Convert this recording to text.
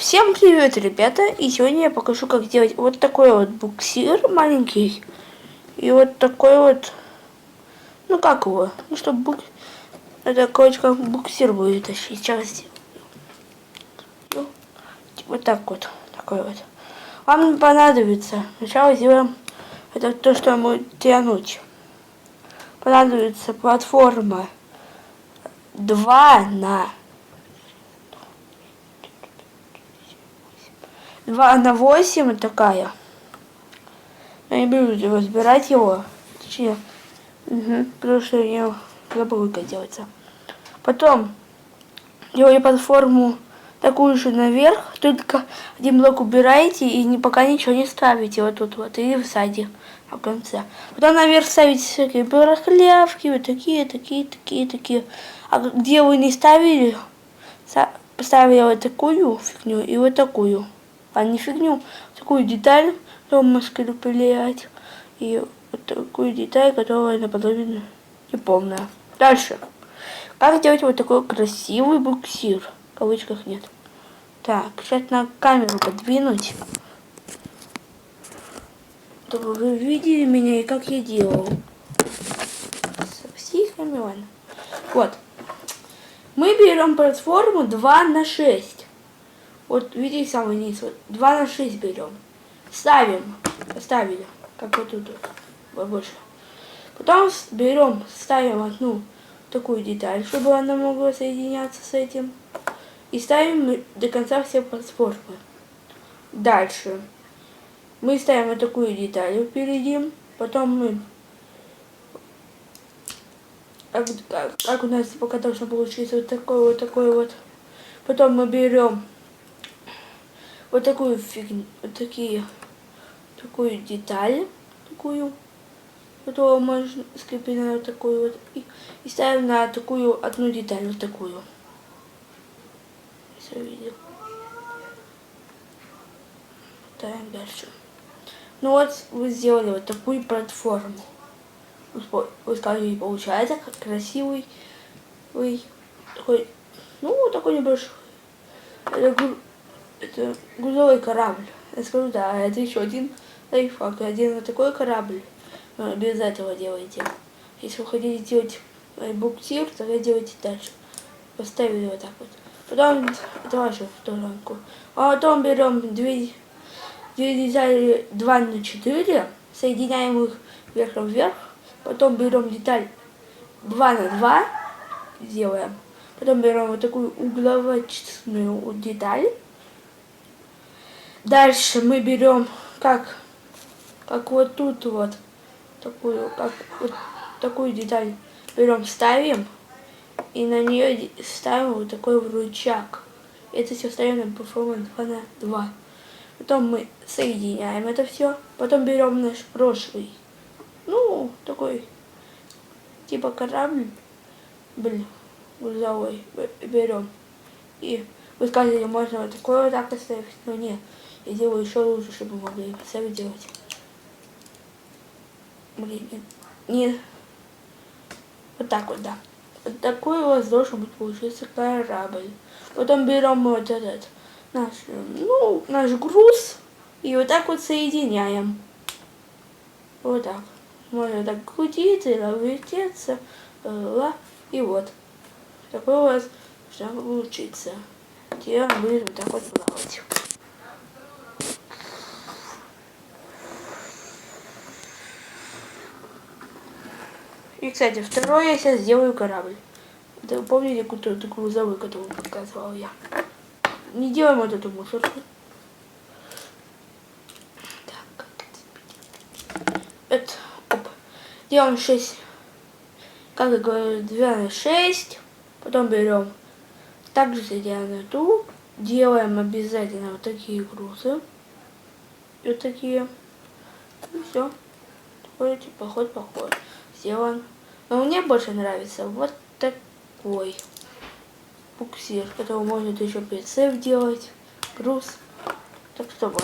Всем привет, ребята! И сегодня я покажу, как сделать вот такой вот буксир маленький. И вот такой вот, ну как его, ну чтобы это короче как буксир будет тащить. Сейчас ну, вот так вот, такой вот. Вам понадобится, сначала сделаем это то, что мы тянуть. Понадобится платформа 2 на 8 такая. Я не буду разбирать его. Точнее, потому что я забыл, как делается. Потом делаю платформу такую же наверх, только один блок убираете и пока ничего не ставите вот тут вот, и в саде в конце. Потом наверх ставите всякие барахлявки, вот такие. А где вы не ставили, поставили вот такую фигню и вот такую. А не фигню, такую деталь, которую можно скреплять. И вот такую деталь, которая наполовину неполная. Дальше. Как сделать вот такой красивый буксир? В кавычках нет. Так, сейчас на камеру подвинуть. Чтобы вы видели меня и как я делал. Со психами, ладно. Вот. Мы берем платформу 2 на 6. Вот видите самый низ, вот 2 на 6 берем. Ставим, поставили, как вот тут вот, больше. Потом берем, ставим одну такую деталь, чтобы она могла соединяться с этим. И ставим до конца все платформы. Дальше мы ставим вот такую деталь впереди. Потом мы, как у нас пока должно получиться вот такой вот. Потом мы берем вот такую фигню, такую деталь, которую можно скрепить на вот такую вот, и ставим на такую одну деталь, вот такую. Все видел. Ставим дальше. Ну вот вы сделали вот такую платформу. Вы скажете, получается как красивый, такой, ну такой небольшой. Это грузовой корабль. Я скажу, да, это еще один лайфхак. Один вот такой корабль. Но без этого делайте. Если вы хотите делать буксир, тогда делайте дальше. Поставили вот так вот. Потом, это вашу сторонку. А потом берем две детали 2 на 4, соединяем их вверх. Потом берем деталь 2 на 2, делаем. Потом берем вот такую угловатную деталь. Дальше мы берем как вот тут вот такую деталь берем, ставим и на нее ставим вот такой рычаг. Это все ставим на платформу 2 на 2. Потом мы соединяем это все. Потом берем наш прошлый, ну такой типа корабль, грузовой, берем. И вы скажете, можно вот такой вот так поставить, но нет. Я делаю еще лучше, чтобы вы могли поставить делать. Блин, не. Вот так вот, да. Вот такой у вас должен быть получиться корабль. Потом берем вот этот наш груз и вот так вот соединяем. Вот так. Можно так крутиться или вертеться. И вот. Такой у вас должно получиться. Теперь будет вот так вот плавать. И, кстати, второе я сейчас сделаю корабль. Это помните, какой-то грузовой, который показывал я. Не делаем вот эту мусорку. Так. Это, делаем 6, как я говорю, 2 на 6. Потом берем, также делаем эту. Делаем обязательно вот такие грузы. И вот такие. И все. Такой типа поход. Сделан. Но мне больше нравится вот такой буксир, который можно еще прицеп делать, груз. Так что вот.